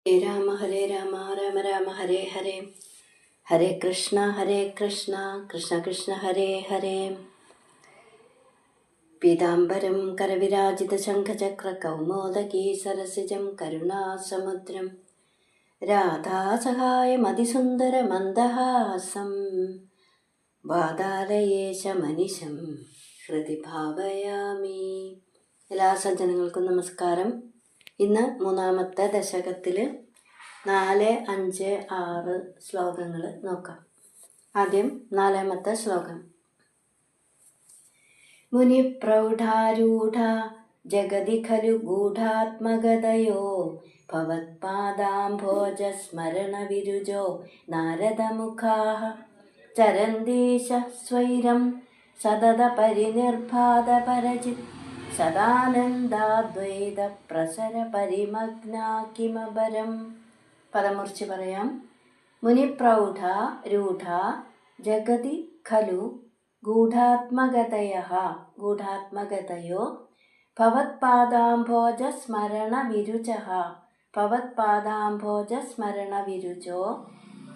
ഹരേ രാമ രാമ രാമ ഹരേ ഹരേ. ഹരേ കൃഷ്ണ കൃഷ്ണ കൃഷ്ണ ഹരേ ഹരേ. പീതാംബരം കരവിരാജിത ശംഖചക്ര കൗമോദകീ സരസിജം കരുണാസമുദ്രം രാധാസഹായമതിസുന്ദര മന്ദഹാസം വാതാലയേശമനിശം ഹൃദി ഭാവയാമി. എല്ലാ സജ്ജനങ്ങൾക്കും നമസ്കാരം. ഇന്ന് മൂന്നാമത്തെ ദശകത്തിൽ 4, 5, 6 ശ്ലോകങ്ങൾ നോക്കാം. ആദ്യം 4ാമത്തെ ശ്ലോകം. മുനിപ്രൗഢാരൂഢ ജഗതി ഖലു ഗൂഢാത്മഗതയോ ഭവത്പാദാംഭോജ സ്മരണ വിരുജോ നാരദമുഖാഃ ചരന്തീശ സ്വൈരം സതത പരിനിർഭാത പരചിത് സദാനന്ദാദ്വൈത പ്രസര പരിമഗ്നാ കിമപരം. പദമുറിച്ച് പറയാം. മുനിപ്രൗഢ രൂഢ ജഗതി ഖലു ഗൂഢാത്മഗതയോ ഭവത്പാദാംഭോജ സ്മരണ വിരുജോ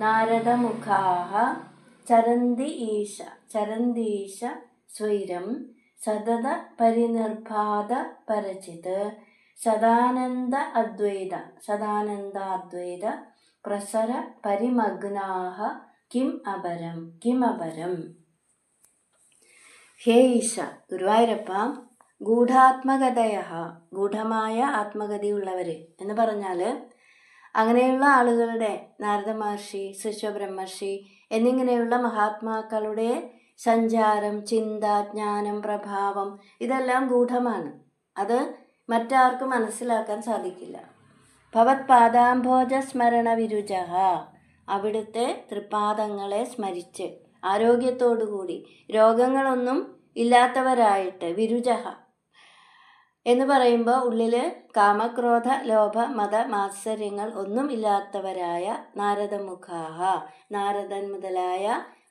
നാരദമുഖാഃ ചരന്തീശ സ്വൈരം സതത പരിനിർഭാത പരചിത് സദാനന്ദാദ്വൈത പ്രസര പരിമഗ്നാഃ കിമപരം. ഹേ ഈശ, ഗുരുവായൂരപ്പ, ഗൂഢമായ ആത്മഗതിയുള്ളവര് എന്ന് പറഞ്ഞാൽ അങ്ങനെയുള്ള ആളുകളുടെ, നാരദ മഹർഷി, ശിശുബ്രഹ്മർഷി എന്നിങ്ങനെയുള്ള മഹാത്മാക്കളുടെ സഞ്ചാരം, ചിന്ത, ജ്ഞാനം, പ്രഭാവം ഇതെല്ലാം ഗൂഢമാണ്. അത് മറ്റാർക്കും മനസ്സിലാക്കാൻ സാധിക്കില്ല. ഭവത്പാദാംഭോജ സ്മരണ വിരുജ, അവിടുത്തെ തൃപ്പാദങ്ങളെ സ്മരിച്ച് ആരോഗ്യത്തോടുകൂടി രോഗങ്ങളൊന്നും ഇല്ലാത്തവരായിട്ട്, വിരുജ എന്ന് പറയുമ്പോൾ ഉള്ളിൽ കാമക്രോധ ലോഭ മത മാത്സര്യങ്ങൾ ഒന്നും ഇല്ലാത്തവരായ നാരദമുഖാഃ, നാരദൻ മുതലായ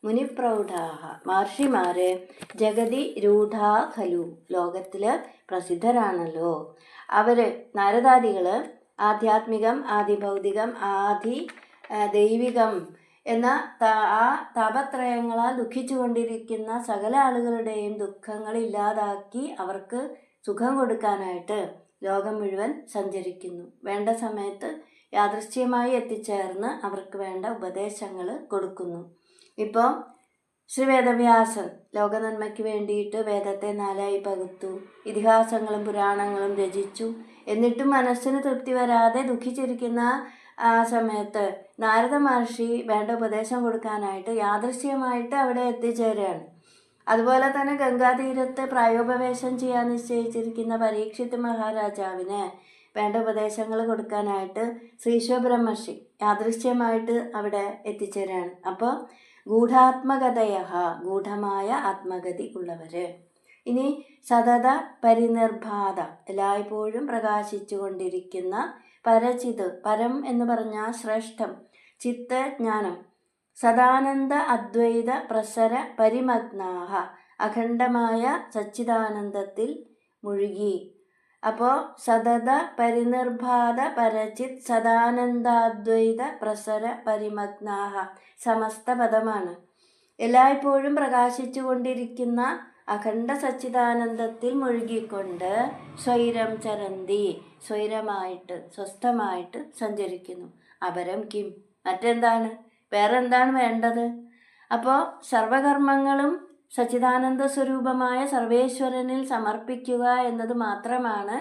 മുനിപ്രൗഢാഃ മഹർഷിമാര് ജഗതി രൂഢാ ഖലു, ലോകത്തിൽ പ്രസിദ്ധരാണല്ലോ. അവര് നാരദാദികള് ആധ്യാത്മികം, ആദിഭൗതികം, ആദി ദൈവികം എന്ന ആ താപത്രയങ്ങളാൽ ദുഃഖിച്ചു കൊണ്ടിരിക്കുന്ന സകല ആളുകളുടെയും ദുഃഖങ്ങൾ ഇല്ലാതാക്കി അവർക്ക് സുഖം കൊടുക്കാനായിട്ട് ലോകം മുഴുവൻ സഞ്ചരിക്കുന്നു. വേണ്ട സമയത്ത് യാദൃശ്ചികമായി എത്തിച്ചേർന്ന് അവർക്ക് വേണ്ട ഉപദേശങ്ങൾ കൊടുക്കുന്നു. ഇപ്പോൾ ശ്രീ വേദവ്യാസൻ ലോകനന്മയ്ക്ക് വേണ്ടിയിട്ട് വേദത്തെ 4ആയി പകുത്തു, ഇതിഹാസങ്ങളും പുരാണങ്ങളും രചിച്ചു. എന്നിട്ടും മനസ്സിന് തൃപ്തി വരാതെ ദുഃഖിച്ചിരിക്കുന്ന ആ സമയത്ത് നാരദ മഹർഷി വേണ്ട ഉപദേശം കൊടുക്കാനായിട്ട് യാദൃശ്ചികമായിട്ട് അവിടെ എത്തിച്ചേരുകയാണ്. അതുപോലെ തന്നെ ഗംഗാതീരത്ത് പ്രായോപവേശം ചെയ്യാൻ നിശ്ചയിച്ചിരിക്കുന്ന പരീക്ഷിത് മഹാരാജാവിന് വേണ്ട ഉപദേശങ്ങൾ കൊടുക്കാനായിട്ട് ശ്രീശ്വബ്രഹ്മർഷി യാദൃശ്ചികമായിട്ട് അവിടെ എത്തിച്ചേരുകയാണ്. അപ്പോൾ ഗൂഢമായ ആത്മഗതി ഉള്ളവര്. ഇനി സതത പരിനിർഭാത, എല്ലായ്പ്പോഴും പ്രകാശിച്ചു കൊണ്ടിരിക്കുന്ന പരചിത്, പരം എന്ന് പറഞ്ഞാൽ ശ്രേഷ്ഠം, ചിത്ത് ജ്ഞാനം, സദാനന്ദ അദ്വൈത പ്രസര പരിമഗ്നാഃ, അഖണ്ഡമായ സച്ചിദാനന്ദത്തിൽ മുഴുകി. അപ്പോൾ സതത പരിനിർഭാത പരചിത് സദാനന്ദാദ്വൈത പ്രസര പരിമഗ്നാഃ സമസ്ത പദമാണ്. എല്ലായ്പ്പോഴും പ്രകാശിച്ചു കൊണ്ടിരിക്കുന്ന അഖണ്ഡ സച്ചിദാനന്ദത്തിൽ മുഴുകിക്കൊണ്ട് സ്വൈരം ചരന്തി, സ്വൈരമായിട്ട് സ്വസ്ഥമായിട്ട് സഞ്ചരിക്കുന്നു. അപരം കിം, മറ്റെന്താണ്, വേറെന്താണ് വേണ്ടത്? അപ്പോൾ സർവകർമ്മങ്ങളും സച്ചിദാനന്ദ സ്വരൂപമായ സർവേശ്വരനിൽ സമർപ്പിക്കുക എന്നത് മാത്രമാണ്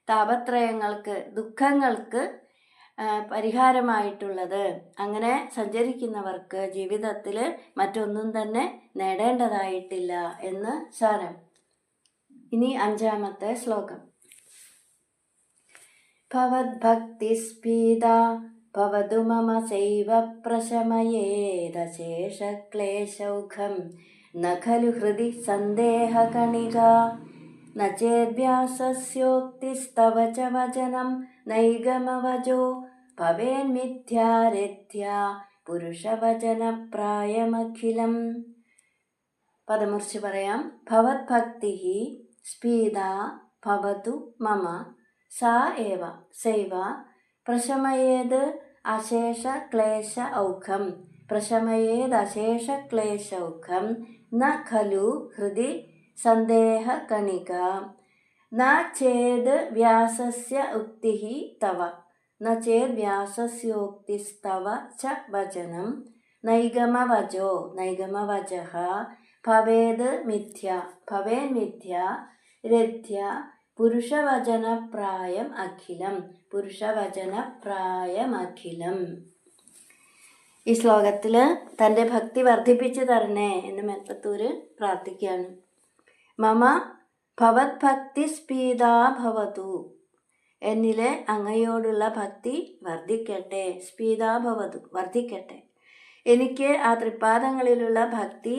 താപത്രയങ്ങൾക്ക്, ദുഃഖങ്ങൾക്ക് പരിഹാരമായിട്ടുള്ളത്. അങ്ങനെ സഞ്ചരിക്കുന്നവർക്ക് ജീവിതത്തിൽ മറ്റൊന്നും തന്നെ നേടേണ്ടതായിട്ടില്ല എന്ന് സാരം. ഇനി 5ാമത്തെ ശ്ലോകം. ഭവദ്ഭക്തിസ്ഫീത ഭവതു മമ സൈവ പ്രശമയേദശേഷക്ലേശൗഘം ന ഖലു ഹൃദി സന്ദേഹകണികാ ന ചേദ്വ്യാസസ്യോക്തിസ്തവ ച വചനം നൈഗമവജോ ഭവേന്മിഥ്യാരഥ്യാ പുരുഷവചനപ്രായമഖിലം. പദമുറിച്ച് പറയാം. ഭവദ്ഭക്തി സ്ഫീത ഭവതു മമ സാ ഏവ സൈവ പ്രശമയേത് അശേഷ ക്ലേശ ഔഖം. പ്രശമയേത് അശേഷ ക്ലേശ ഔഖം ന ഖലു ഹൃദി സന്ദേഹ കണിക. ന ചേത് വ്യാസസ്യ ഉക്തിഃ തവ. ന ചേത് വ്യാസസ്യോക്തിസ്തവ ച വചനം നൈഗമവചോ നൈഗമവചഃ ഭവേത് മിഥ്യ. ഭവേത് മിഥ്യ രഥ്യ പുരുഷവചനപ്രായം അഖിലം. പുരുഷവചനപ്രായം അഖിലം. ഈ ശ്ലോകത്തിൽ തൻ്റെ ഭക്തി വർദ്ധിപ്പിച്ചു തരണേ എന്ന് മേൽപ്പത്തൂർ പ്രാർത്ഥിക്കുകയാണ്. മമ ഭവദ്ഭക്തി സ്പീതാ ഭവതു. എന്നിലെ അങ്ങയോടുള്ള ഭക്തി വർദ്ധിക്കട്ടെ. സ്പീതാ ഭവതു, വർദ്ധിക്കട്ടെ. എനിക്ക് ആ തൃപ്പാദങ്ങളിലുള്ള ഭക്തി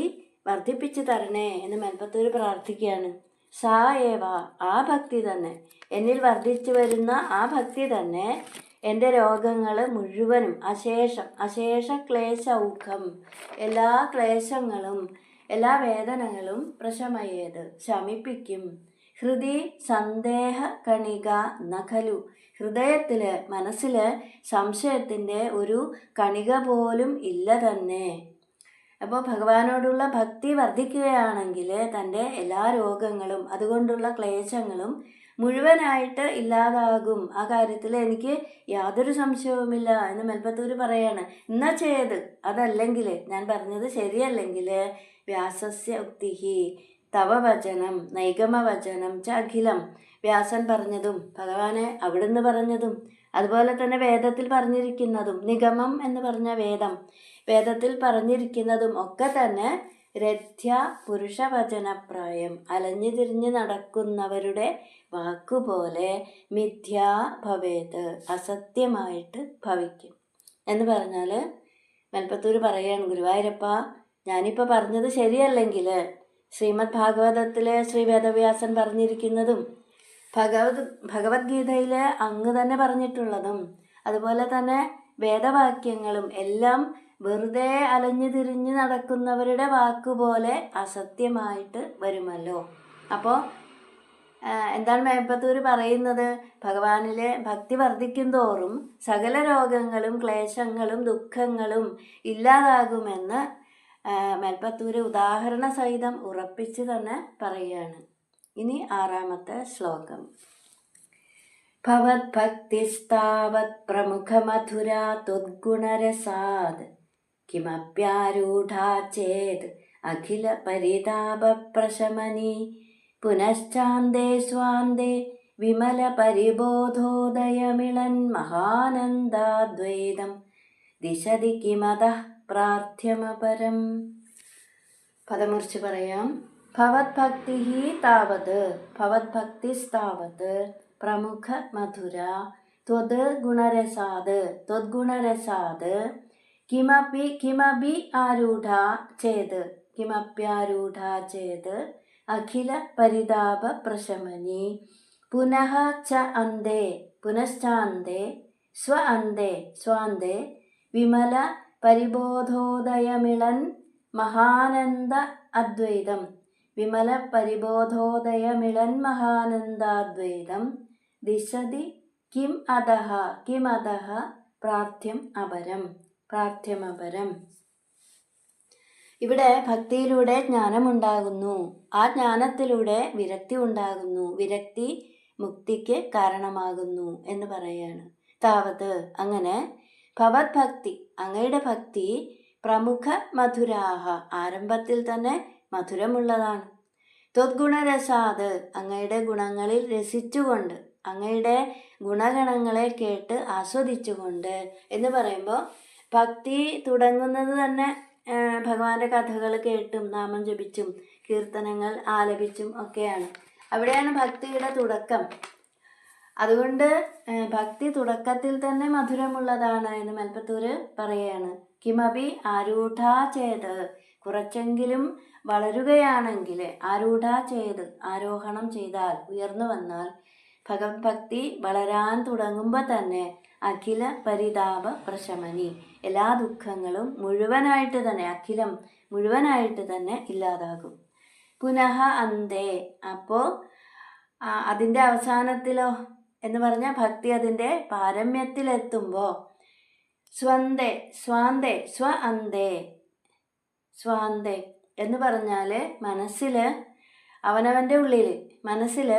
വർദ്ധിപ്പിച്ചു തരണേ എന്ന് മേൽപ്പത്തൂർ പ്രാർത്ഥിക്കുകയാണ്. സാ ഏവ, ആ ഭക്തി തന്നെ, എന്നിൽ വർദ്ധിച്ചു വരുന്ന ആ ഭക്തി തന്നെ എൻ്റെ രോഗങ്ങൾ മുഴുവനും അശേഷ ക്ലേശ ഔഖം, എല്ലാ ക്ലേശങ്ങളും എല്ലാ വേദനകളും പ്രശമയേത്, ശമിപ്പിക്കും. ഹൃദി സന്ദേഹ കണിക നഖലു, ഹൃദയത്തിൽ മനസ്സിൽ സംശയത്തിൻ്റെ ഒരു കണിക പോലും ഇല്ല തന്നെ. അപ്പോൾ ഭഗവാനോടുള്ള ഭക്തി വർദ്ധിക്കുകയാണെങ്കിൽ തൻ്റെ എല്ലാ രോഗങ്ങളും അതുകൊണ്ടുള്ള ക്ലേശങ്ങളും മുഴുവനായിട്ട് ഇല്ലാതാകും. ആ കാര്യത്തിൽ എനിക്ക് യാതൊരു സംശയവുമില്ല എന്ന് മേൽപ്പത്തൂർ പറയാണ്. എന്നാ ചെയ്ത്, അതല്ലെങ്കിൽ, ഞാൻ പറഞ്ഞത് ശരിയല്ലെങ്കിൽ, വ്യാസസ്യ ഉക്തിഃ തവ വചനം നൈഗമവചനം ച അഖിലം. വ്യാസൻ പറഞ്ഞതും ഭഗവാനെ അവിടുന്ന് പറഞ്ഞതും അതുപോലെ തന്നെ വേദത്തിൽ പറഞ്ഞിരിക്കുന്നതും, നിഗമം എന്ന് പറഞ്ഞ വേദത്തിൽ പറഞ്ഞിരിക്കുന്നതും ഒക്കെ തന്നെ രഥ്യ പുരുഷവചനപ്രായം, അലഞ്ഞു തിരിഞ്ഞ് നടക്കുന്നവരുടെ വാക്കുപോലെ മിഥ്യാ ഭവേത്, അസത്യമായിട്ട് ഭവിക്കും എന്ന് പറഞ്ഞാൽ മേൽപ്പത്തൂർ പറയുകയാണ്, ഗുരുവായൂരപ്പ ഞാനിപ്പോൾ പറഞ്ഞത് ശരിയല്ലെങ്കിൽ ശ്രീമദ് ഭാഗവതത്തിലെ ശ്രീ വേദവ്യാസൻ പറഞ്ഞിരിക്കുന്നതും ഭഗവത്ഗീതയിൽ അങ്ങ് തന്നെ പറഞ്ഞിട്ടുള്ളതും അതുപോലെ തന്നെ വേദവാക്യങ്ങളും എല്ലാം വെറുതെ അലഞ്ഞു തിരിഞ്ഞ് നടക്കുന്നവരുടെ വാക്കുപോലെ അസത്യമായിട്ട് വരുമല്ലോ. അപ്പോൾ എന്താണ് മേൽപ്പത്തൂർ പറയുന്നത്? ഭഗവാനിലെ ഭക്തി വർദ്ധിക്കും തോറും സകല രോഗങ്ങളും ക്ലേശങ്ങളും ദുഃഖങ്ങളും ഇല്ലാതാകുമെന്ന് മേൽപ്പത്തൂർ ഉദാഹരണ സഹിതം ഉറപ്പിച്ച് തന്നെ പറയുകയാണ്. ഇനി 6ാമത്തെ ശ്ലോകം. ഭവദ്ഭക്തിസ്താവത് പ്രമുഖമധുരാ ത്വദ്ഗുണരസാദ് കിമപ്യാരൂഢാ ചേത് അഖില പരിതാപപ്രശമനി. പുനശ്ചാന്ദേ സ്വാന്ദേ വിമല പരിബോധോദയമിളൻ മഹാനന്ദാദ്വൈതം ദിശതി കിമതഃ പ്രാർത്ഥ്യമപരം. പദമുറിച്ച് പറയാം. ഭവദ്ഭക്തിഃ താവത്, ഭവദ്ഭക്തിസ്താവത് പ്രമുഖ മധുര ത്വത് ഗുണരസാദ് കിമപി ആരൂഢാ ചേത്, കിമപ്യാരൂഢാ ചേത് അഖില പരിതാപ പ്രശമനി. പുനഃ ച അന്തേ, പുനശ്ചാന്തേ സ്വാന്തേ വിമല പരിബോധോദയമിളൻ മഹാനന്ദ അദ്വൈതം, വിമല പരിബോധോദയമിളൻ മഹാനന്ദാദ്വൈതം ദിശതി കിമതഃ പ്രാർത്ഥ്യമപരം. ഇവിടെ ഭക്തിയിലൂടെ ജ്ഞാനമുണ്ടാകുന്നു, ആ ജ്ഞാനത്തിലൂടെ വിരക്തി ഉണ്ടാകുന്നു, വിരക്തി മുക്തിക്ക് കാരണമാകുന്നു എന്ന് പറയാണ്. താവത്, അങ്ങനെ ഭവദ്ഭക്തി, അങ്ങയുടെ ഭക്തി പ്രമുഖ മധുരാഹ, ആരംഭത്തിൽ തന്നെ മധുരമുള്ളതാണ്. ത്വദ്ഗുണരസാദ്, അങ്ങയുടെ ഗുണങ്ങളിൽ രസിച്ചുകൊണ്ട്, അങ്ങയുടെ ഗുണഗണങ്ങളെ കേട്ട് ആസ്വദിച്ചുകൊണ്ട് എന്ന് പറയുമ്പോൾ ഭക്തി തുടങ്ങുന്നത് തന്നെ ഭഗവാന്റെ കഥകൾ കേട്ടും നാമം ജപിച്ചും കീർത്തനങ്ങൾ ആലപിച്ചും ഒക്കെയാണ്. അവിടെയാണ് ഭക്തിയുടെ തുടക്കം. അതുകൊണ്ട് ഭക്തി തുടക്കത്തിൽ തന്നെ മധുരമുള്ളതാണ് എന്ന് മേൽപ്പത്തൂർ പറയുകയാണ്. കിമപി ആരൂഢാ ചേത്, കുറച്ചെങ്കിലും വളരുകയാണെങ്കിൽ, ആരൂഢാ ചേത് ആരോഹണം ചെയ്താൽ, ഉയർന്നു വന്നാൽ, ഭഗവത് ഭക്തി വളരാൻ തുടങ്ങുമ്പോൾ തന്നെ അഖില പരിതാപ പ്രശമനി, എല്ലാ ദുഃഖങ്ങളും മുഴുവനായിട്ട് തന്നെ, അഖിലം മുഴുവനായിട്ട് തന്നെ ഇല്ലാതാകും. പുനഃ അന്തേ, അപ്പോൾ അതിൻ്റെ അവസാനത്തിലോ എന്ന് പറഞ്ഞാൽ ഭക്തി അതിൻ്റെ പാരമ്യത്തിലെത്തുമ്പോൾ സ്വന്തേ സ്വാന്തേ സ്വാന്തേ എന്ന് പറഞ്ഞാൽ മനസ്സിൽ അവനവൻ്റെ ഉള്ളിൽ മനസ്സിൽ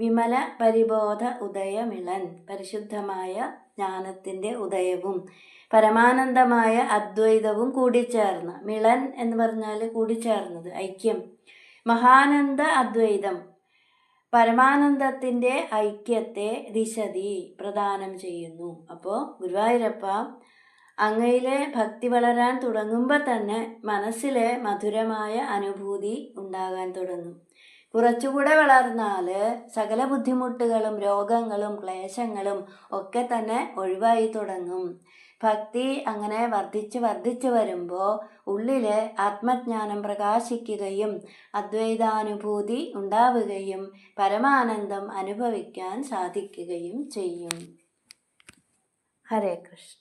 വിമല പരിബോധ ഉദയമിളൻ, പരിശുദ്ധമായ ജ്ഞാനത്തിൻ്റെ ഉദയവും പരമാനന്ദമായ അദ്വൈതവും കൂടിച്ചേർന്ന, മിളൻ എന്ന് പറഞ്ഞാൽ കൂടിച്ചേർന്നത്, ഐക്യം, മഹാനന്ദ അദ്വൈതം, പരമാനന്ദത്തിൻ്റെ ഐക്യത്തെ ദിശതി പ്രദാനം ചെയ്യുന്നു. അപ്പോൾ ഗുരുവായൂരപ്പ അങ്ങയിലെ ഭക്തി വളരാൻ തുടങ്ങുമ്പോൾ തന്നെ മനസ്സിലെ മധുരമായ അനുഭൂതി ഉണ്ടാകാൻ തുടങ്ങും. കുറച്ചുകൂടെ വളർന്നാൽ സകല ബുദ്ധിമുട്ടുകളും രോഗങ്ങളും ക്ലേശങ്ങളും ഒക്കെ തന്നെ ഒഴിവായി തുടങ്ങും. ഭക്തി അങ്ങനെ വർദ്ധിച്ച് വരുമ്പോൾ ഉള്ളിൽ ആത്മജ്ഞാനം പ്രകാശിക്കുകയും അദ്വൈതാനുഭൂതി ഉണ്ടാവുകയും പരമാനന്ദം അനുഭവിക്കാൻ സാധിക്കുകയും ചെയ്യും. ഹരേ കൃഷ്ണ.